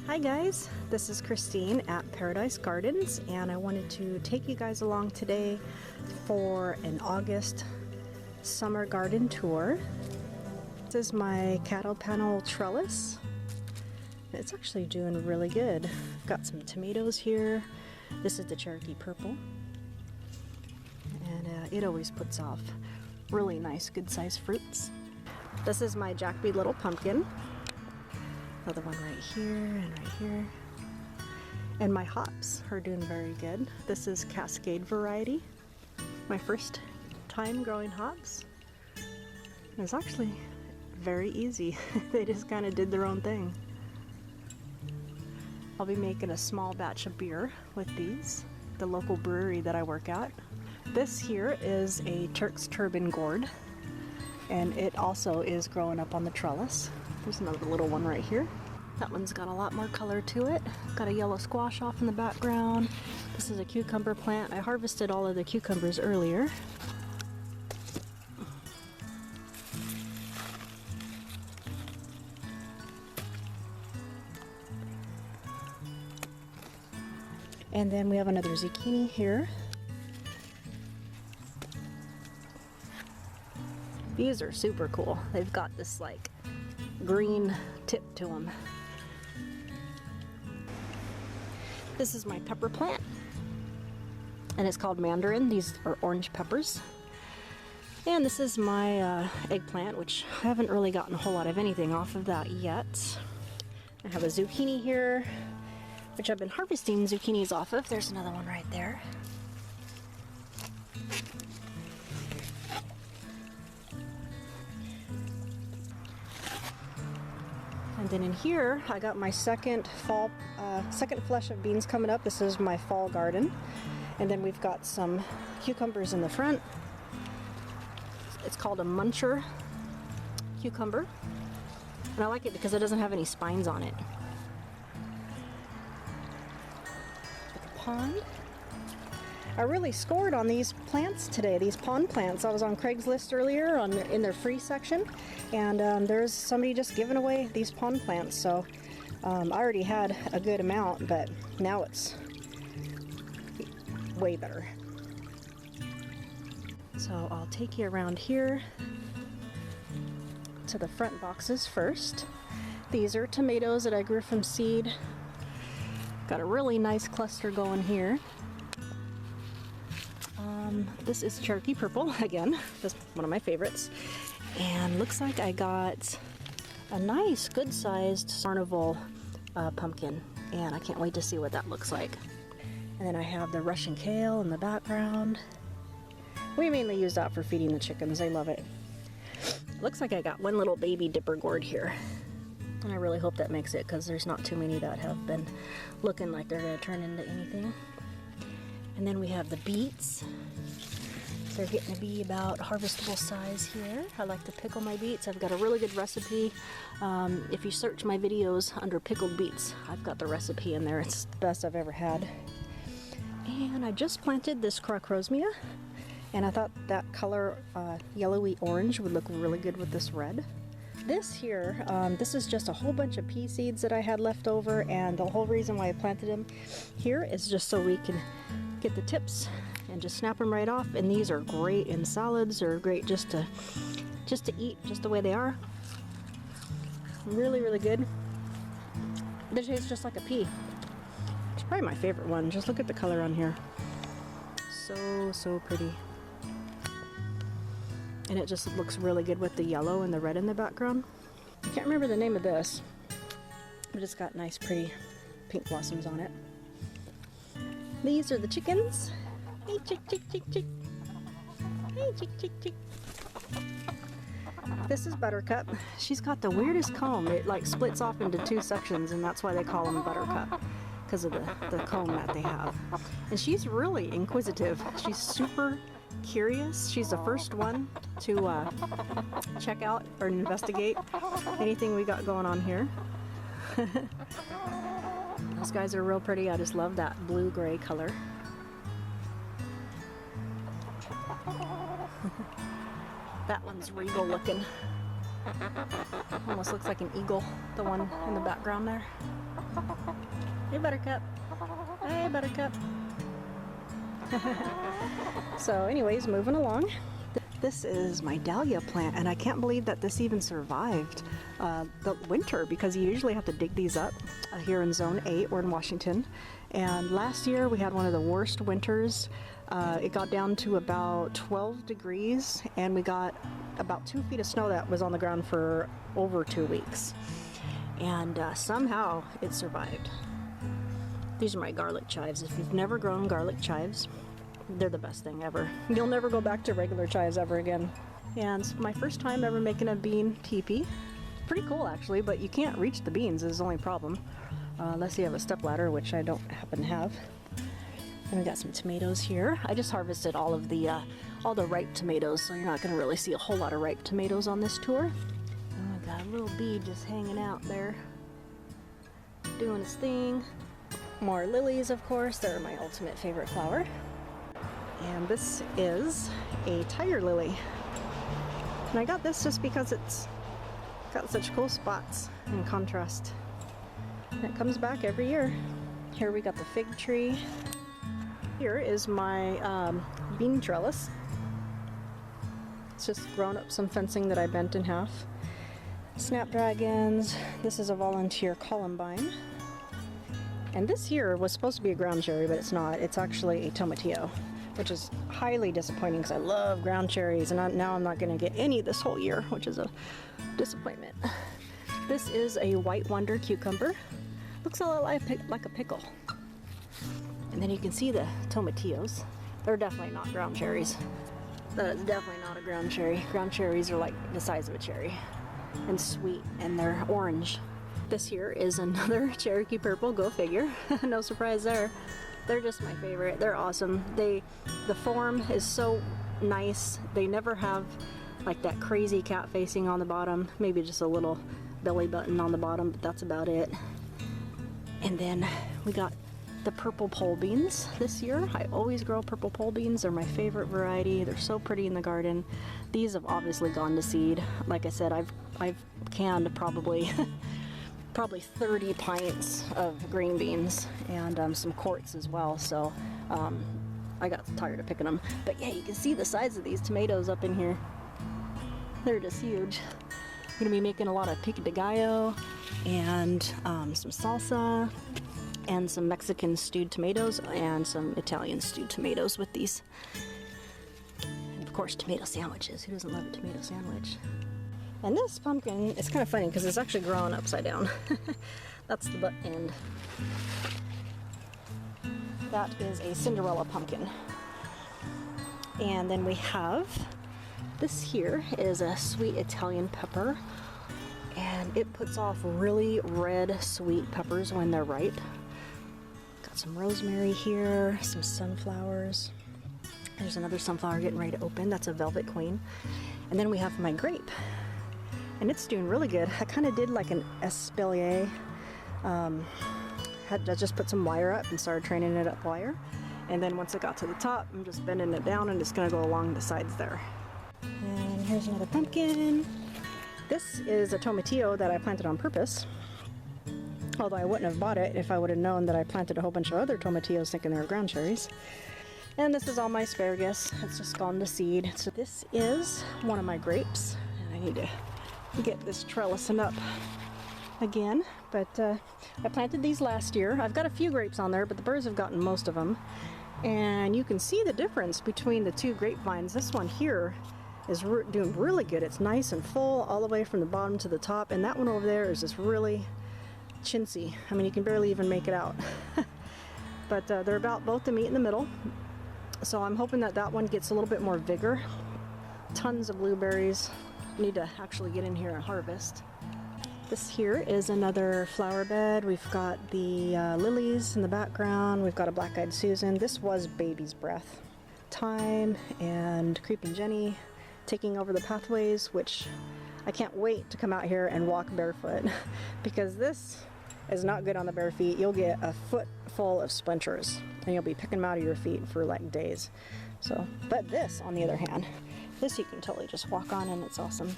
Hi guys, this is Christine at Paradise Gardens, and I wanted to take you guys along today for an August summer garden tour. This is my cattle panel trellis. It's actually doing really good. I've got some tomatoes here. This is the Cherokee Purple, and it always puts off really nice, good-sized fruits. This is my Jackby Little Pumpkin. Another one right here and right here. And my hops are doing very good. This is Cascade variety. My first time growing hops. It's actually very easy. They just kind of did their own thing. I'll be making a small batch of beer with these, the local brewery that I work at. This here is a Turk's Turban gourd, and it also is growing up on the trellis. There's another little one right here. That one's got a lot more color to it. Got a yellow squash off in the background. This is a cucumber plant. I harvested all of the cucumbers earlier. And then we have another zucchini here. These are super cool. They've got this like green tip to them. This is my pepper plant, and it's called Mandarin. These are orange peppers. And this is my eggplant, which I haven't really gotten a whole lot of anything off of that yet. I have a zucchini here, which I've been harvesting zucchinis off of. There's another one right there. And then in here, I got my second flush of beans coming up. This is my fall garden. And then we've got some cucumbers in the front. It's called a muncher cucumber. And I like it because it doesn't have any spines on it. The pond. I really scored on these plants today, these pond plants. I was on Craigslist earlier in their free section, and there's somebody just giving away these pond plants. So I already had a good amount, but now it's way better. So I'll take you around here to the front boxes first. These are tomatoes that I grew from seed. Got a really nice cluster going here. This is Cherokee Purple, again, just one of my favorites. And looks like I got a nice, good-sized Carnival pumpkin, and I can't wait to see what that looks like. And then I have the Russian kale in the background. We mainly use that for feeding the chickens. They love it. Looks like I got one little baby dipper gourd here, and I really hope that makes it, because there's not too many that have been looking like they're going to turn into anything. And then we have the beets. They're getting to be about harvestable size here. I like to pickle my beets. I've got a really good recipe. If you search my videos under pickled beets, I've got the recipe in there. It's the best I've ever had. And I just planted this crocrosmia, and I thought that color, yellowy orange, would look really good with this red. This here, this is just a whole bunch of pea seeds that I had left over, and the whole reason why I planted them here is just so we can get the tips and just snap them right off. And these are great in salads, or great just to eat just the way they are. Really, really good. They taste just like a pea. It's probably my favorite one. Just look at the color on here. So pretty. And it just looks really good with the yellow and the red in the background. I can't remember the name of this, but it's got nice, pretty pink blossoms on it. These are the chickens. Hey, chick, chick, chick, chick. Hey, chick, chick, chick. This is Buttercup. She's got the weirdest comb. It like splits off into two sections, and that's why they call them Buttercup, because of the comb that they have. And she's really inquisitive. She's super curious. She's the first one to check out or investigate anything we got going on here. Those guys are real pretty. I just love that blue-gray color. That one's regal looking. Almost looks like an eagle, the one in the background there. Hey, Buttercup. Hey, Buttercup. So anyways, moving along. This is my dahlia plant, and I can't believe that this even survived the winter, because you usually have to dig these up here in Zone 8 or in Washington. And last year we had one of the worst winters. It got down to about 12 degrees, and we got about 2 feet of snow that was on the ground for over 2 weeks. And somehow it survived. These are my garlic chives. If you've never grown garlic chives, they're the best thing ever. You'll never go back to regular chives ever again. And it's my first time ever making a bean teepee. Pretty cool actually, but you can't reach the beans is the only problem. Unless you have a stepladder, which I don't happen to have. And we got some tomatoes here. I just harvested all the ripe tomatoes, so you're not gonna really see a whole lot of ripe tomatoes on this tour. Oh, I got a little bee just hanging out there, doing his thing. More lilies, of course. They're my ultimate favorite flower. And this is a tiger lily. And I got this just because it's got such cool spots in contrast. And it comes back every year. Here we got the fig tree. Here is my bean trellis. It's just grown up some fencing that I bent in half. Snapdragons. This is a volunteer columbine. And this here was supposed to be a ground cherry, but it's not. It's actually a tomatillo, which is highly disappointing because I love ground cherries, and now I'm not going to get any this whole year, which is a disappointment. This is a white wonder cucumber. Looks a lot like a pickle. And then you can see the tomatillos. They're definitely not ground cherries. That is definitely not a ground cherry. Ground cherries are like the size of a cherry and sweet, and they're orange. This here is another Cherokee purple, go figure. No surprise there. They're just my favorite. They're awesome. The form is so nice. They never have like that crazy cat facing on the bottom. Maybe just a little belly button on the bottom, but that's about it. And then we got the purple pole beans this year. I always grow purple pole beans. They're my favorite variety. They're so pretty in the garden. These have obviously gone to seed. Like I said, I've canned probably 30 pints of green beans and some quarts as well, so I got tired of picking them. But yeah, you can see the size of these tomatoes up in here. They're just huge. I'm gonna be making a lot of pico de gallo and some salsa and some Mexican stewed tomatoes and some Italian stewed tomatoes with these. And of course, tomato sandwiches. Who doesn't love a tomato sandwich? And this pumpkin, it's kind of funny because it's actually growing upside down. That's the butt end. That is a Cinderella pumpkin. And then we have, this here is a sweet Italian pepper. And it puts off really red, sweet peppers when they're ripe. Got some rosemary here, some sunflowers. There's another sunflower getting ready to open. That's a Velvet Queen. And then we have my grape. And it's doing really good. I kind of did like an espalier. I just put some wire up and started training it up wire. And then once it got to the top, I'm just bending it down and it's going to go along the sides there. And here's another pumpkin. This is a tomatillo that I planted on purpose. Although I wouldn't have bought it if I would have known that I planted a whole bunch of other tomatillos thinking they were ground cherries. And this is all my asparagus. It's just gone to seed. So this is one of my grapes. And I need to get this trellising up again, but I planted these last year. I've got a few grapes on there, but the birds have gotten most of them, and you can see the difference between the two grapevines. This one here is doing really good. It's nice and full all the way from the bottom to the top, and that one over there is just really chintzy. I mean, you can barely even make it out. But they're about both to meet in the middle, so I'm hoping that that one gets a little bit more vigor. Tons of blueberries. Need to actually get in here and harvest. This here is another flower bed. We've got the lilies in the background. We've got a black-eyed Susan. This was baby's breath. Thyme and creeping Jenny taking over the pathways, which I can't wait to come out here and walk barefoot because this is not good on the bare feet. You'll get a foot full of splinters and you'll be picking them out of your feet for like days. So, but this, on the other hand, this you can totally just walk on and it's awesome.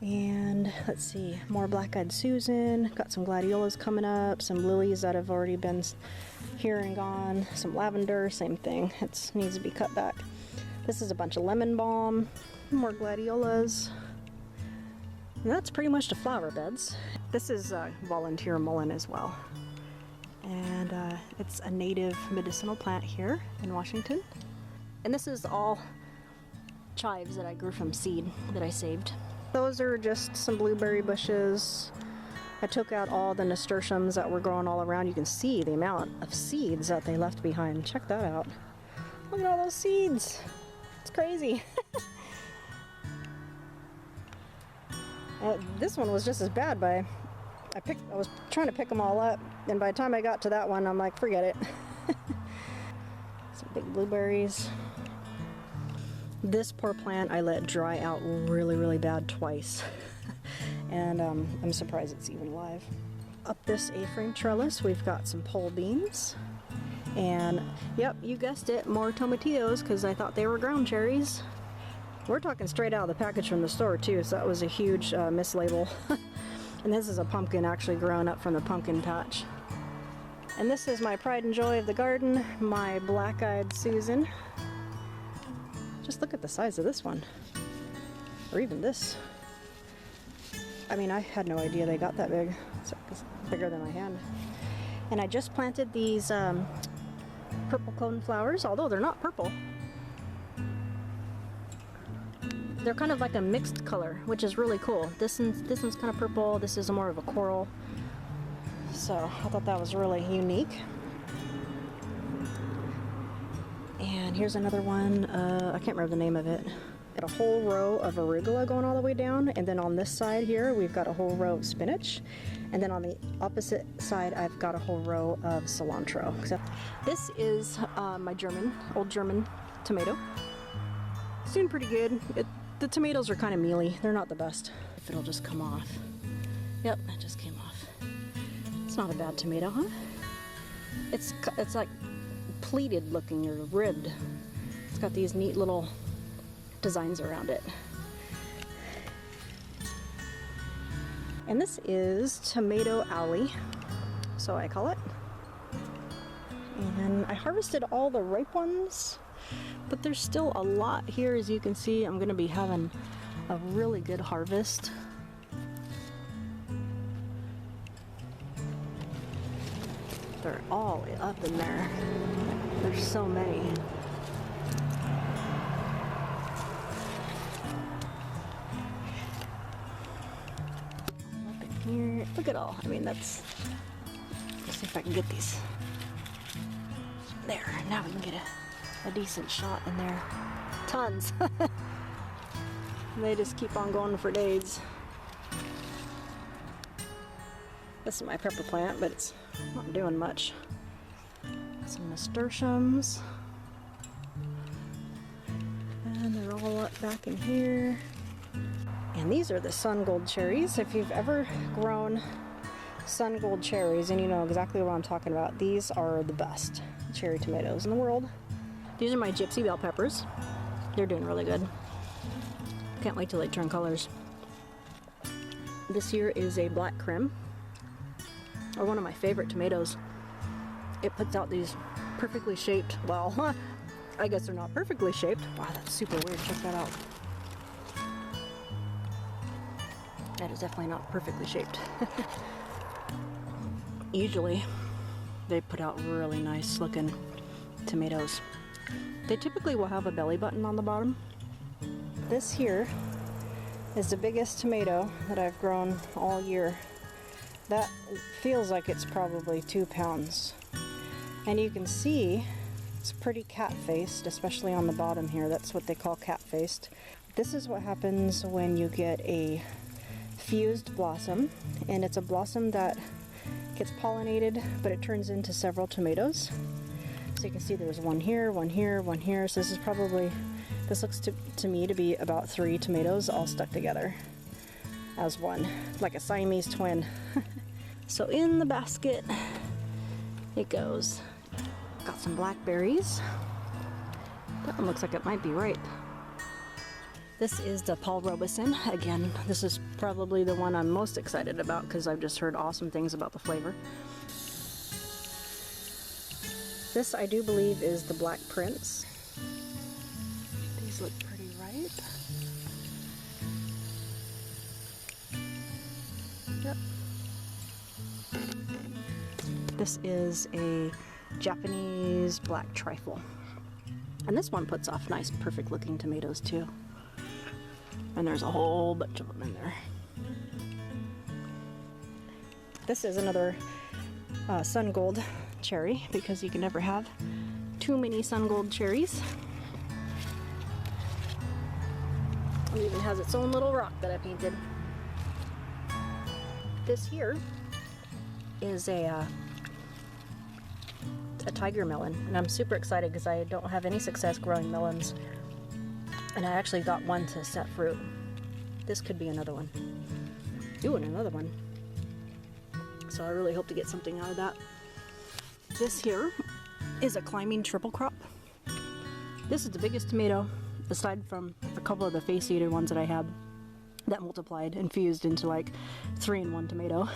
And let's see, more black-eyed Susan, got some gladiolas coming up, some lilies that have already been here and gone, some lavender, same thing, it needs to be cut back. This is a bunch of lemon balm, more gladiolas. And that's pretty much the flower beds. This is volunteer mullein as well. And it's a native medicinal plant here in Washington. And this is all chives that I grew from seed that I saved. Those are just some blueberry bushes. I took out all the nasturtiums that were growing all around. You can see the amount of seeds that they left behind. Check that out. Look at all those seeds. It's crazy. This one was just as bad. I was trying to pick them all up, and by the time I got to that one, I'm like, forget it. Some big blueberries. This poor plant I let dry out really, really bad twice. And I'm surprised it's even alive. Up this A-frame trellis, we've got some pole beans. And yep, you guessed it, more tomatillos, because I thought they were ground cherries. We're talking straight out of the package from the store too, so that was a huge mislabel. And this is a pumpkin actually growing up from the pumpkin patch. And this is my pride and joy of the garden, my black-eyed Susan. Just look at the size of this one, or even this. I mean, I had no idea they got that big. It's bigger than my hand. And I just planted these purple cone flowers, although they're not purple. They're kind of like a mixed color, which is really cool. This one's kind of purple, this is more of a coral. So I thought that was really unique. And here's another one, I can't remember the name of it. Got a whole row of arugula going all the way down, and then on this side here we've got a whole row of spinach, and then on the opposite side I've got a whole row of cilantro. So this is my old German tomato. It's doing pretty good. The tomatoes are kind of mealy, they're not the best. If it'll just come off. Yep, it just came off. It's not a bad tomato, huh? It's like pleated looking or ribbed. It's got these neat little designs around it. And this is Tomato Alley, so I call it. And I harvested all the ripe ones, but there's still a lot here. As you can see, I'm gonna be having a really good harvest. They're all up in there. There's so many. Up in here, look at all. I mean, let's see if I can get these. There, now we can get a decent shot in there. Tons. They just keep on going for days. This is my pepper plant, but it's not doing much. Some nasturtiums. And they're all up back in here. And these are the sun gold cherries. If you've ever grown sun gold cherries, and you know exactly what I'm talking about, these are the best cherry tomatoes in the world. These are my gypsy bell peppers. They're doing really good. Can't wait till they turn colors. This here is a black creme, or one of my favorite tomatoes. It puts out these perfectly shaped, well, I guess they're not perfectly shaped. Wow, that's super weird. Check that out. That is definitely not perfectly shaped. Usually, they put out really nice looking tomatoes. They typically will have a belly button on the bottom. This here is the biggest tomato that I've grown all year. That feels like it's probably 2 pounds. And you can see it's pretty cat-faced, especially on the bottom here. That's what they call cat-faced. This is what happens when you get a fused blossom, and it's a blossom that gets pollinated, but it turns into several tomatoes. So you can see there's one here, one here, one here. So this looks to me to be about 3 tomatoes all stuck together as one, like a Siamese twin. So in the basket it goes. Got some blackberries. That one looks like it might be ripe. This is the Paul Robeson. Again, this is probably the one I'm most excited about because I've just heard awesome things about the flavor. This, I do believe, is the Black Prince. These look pretty ripe. Yep. This is a Japanese black trifle. And this one puts off nice, perfect looking tomatoes too. And there's a whole bunch of them in there. This is another sun gold cherry because you can never have too many sun gold cherries. It even has its own little rock that I painted. This here is a tiger melon, and I'm super excited because I don't have any success growing melons, and I actually got one to set fruit. This could be another one. Ooh, and another one. So I really hope to get something out of that. This here is a climbing triple crop. This is the biggest tomato, aside from a couple of the face-eater ones that I had that multiplied and fused into like 3-in-1 tomato.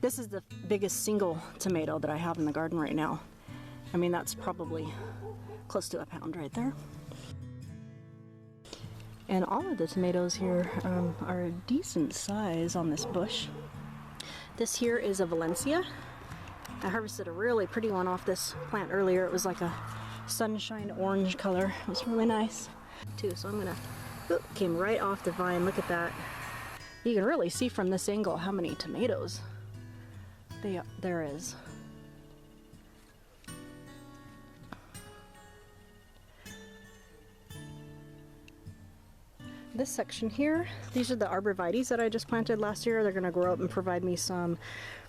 This is the biggest single tomato that I have in the garden right now. I mean, that's probably close to a pound right there. And all of the tomatoes here are a decent size on this bush. This here is a Valencia. I harvested a really pretty one off this plant earlier. It was like a sunshine orange color. It was really nice too. So I'm gonna, came right off the vine. Look at that. You can really see from this angle how many tomatoes there is. This section here, these are the arborvitaes that I just planted last year. They're gonna grow up and provide me some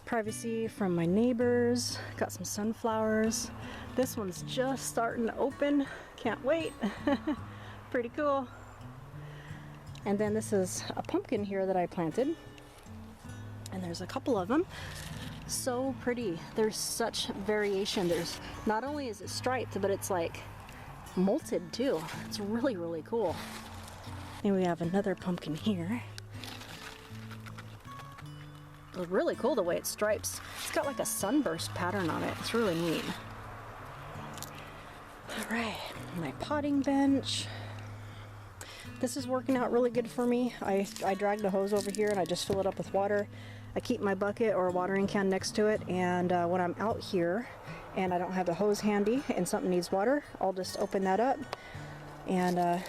privacy from my neighbors. Got some sunflowers. This one's just starting to open. Can't wait. Pretty cool. And then this is a pumpkin here that I planted. And there's a couple of them. So pretty. There's such variation. There's, not only is it striped, but it's like molted too. It's really, really cool. And we have another pumpkin here. It's really cool the way it stripes. It's got like a sunburst pattern on it. It's really neat. All right, my potting bench. This is working out really good for me. I drag the hose over here and I just fill it up with water. I keep my bucket or watering can next to it, and when I'm out here and I don't have the hose handy and something needs water, I'll just open that up and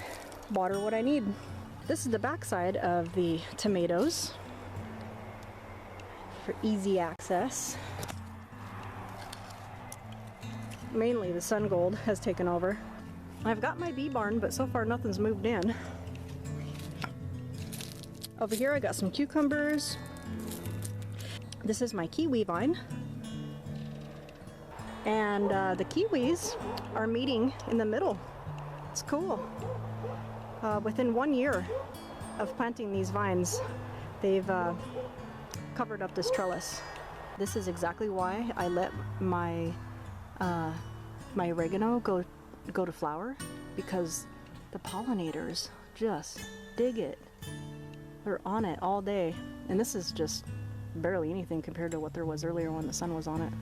water what I need. This is the backside of the tomatoes for easy access. Mainly the sun gold has taken over. I've got my bee barn, but so far nothing's moved in. Over here I got some cucumbers. This is my kiwi vine. And the kiwis are meeting in the middle. It's cool. Within 1 year of planting these vines, they've covered up this trellis. This is exactly why I let my my oregano go to flower, because the pollinators just dig it. They're on it all day, and this is just barely anything compared to what there was earlier when the sun was on it.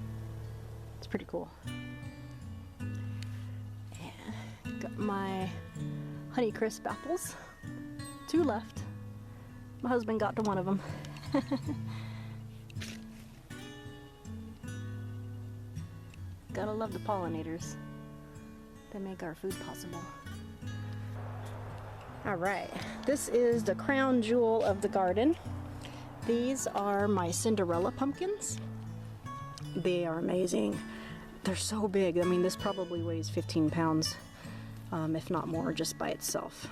It's pretty cool. Yeah. Got my Honeycrisp apples. 2 left. My husband got to one of them. Gotta love the pollinators. They make our food possible. Alright, this is the crown jewel of the garden. These are my Cinderella pumpkins. They are amazing. They're so big. I mean, this probably weighs 15 pounds, if not more, just by itself.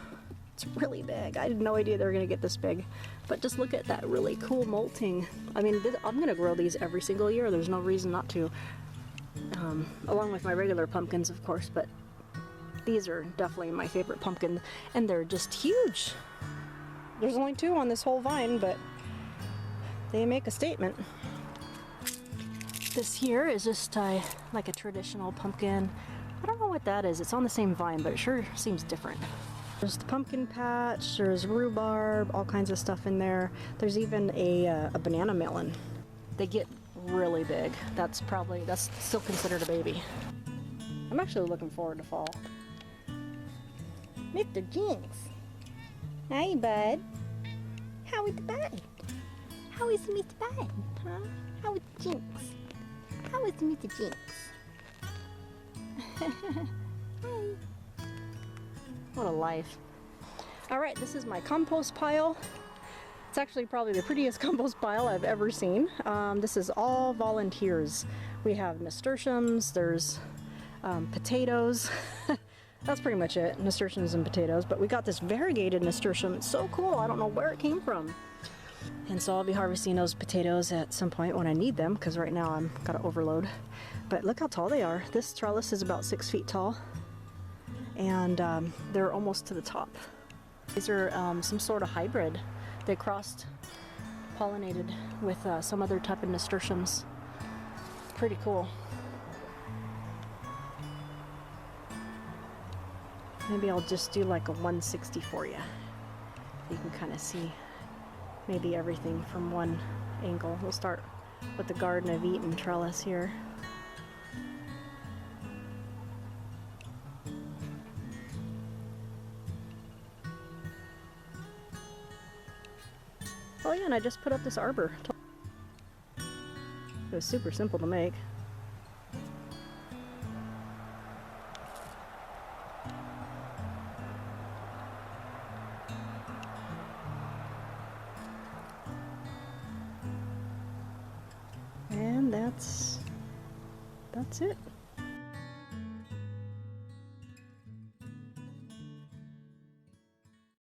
It's really big. I had no idea they were going to get this big. But just look at that really cool molting. I mean, I'm going to grow these every single year. There's no reason not to. Along with my regular pumpkins, of course, but these are definitely my favorite pumpkin, and they're just huge. There's only 2 on this whole vine, but they make a statement. This here is just like a traditional pumpkin. I don't know what that is. It's on the same vine, but it sure seems different. There's the pumpkin patch, there's rhubarb, all kinds of stuff in there. There's even a banana melon. They get really big. That's still considered a baby. I'm actually looking forward to fall. Mr. Jinx. Hey, bud. How is the bud? How is Mr. Bud? Huh? How is Jinx? How is Mr. Jinx? Hey. What a life. Alright, this is my compost pile. It's actually probably the prettiest compost pile I've ever seen. This is all volunteers. We have nasturtiums, there's potatoes. That's pretty much it, nasturtiums and potatoes. But we got this variegated nasturtium. It's so cool. I don't know where it came from. And so I'll be harvesting those potatoes at some point when I need them, because right now I'm got to overload. But look how tall they are. This trellis is about 6 feet tall, and they're almost to the top. These are some sort of hybrid. They crossed pollinated with some other type of nasturtiums. Pretty cool. Maybe I'll just do like a 160 for you. You can kind of see maybe everything from one angle. We'll start with the Garden of Eden trellis here. Oh yeah, and I just put up this arbor. It was super simple to make. And that's it.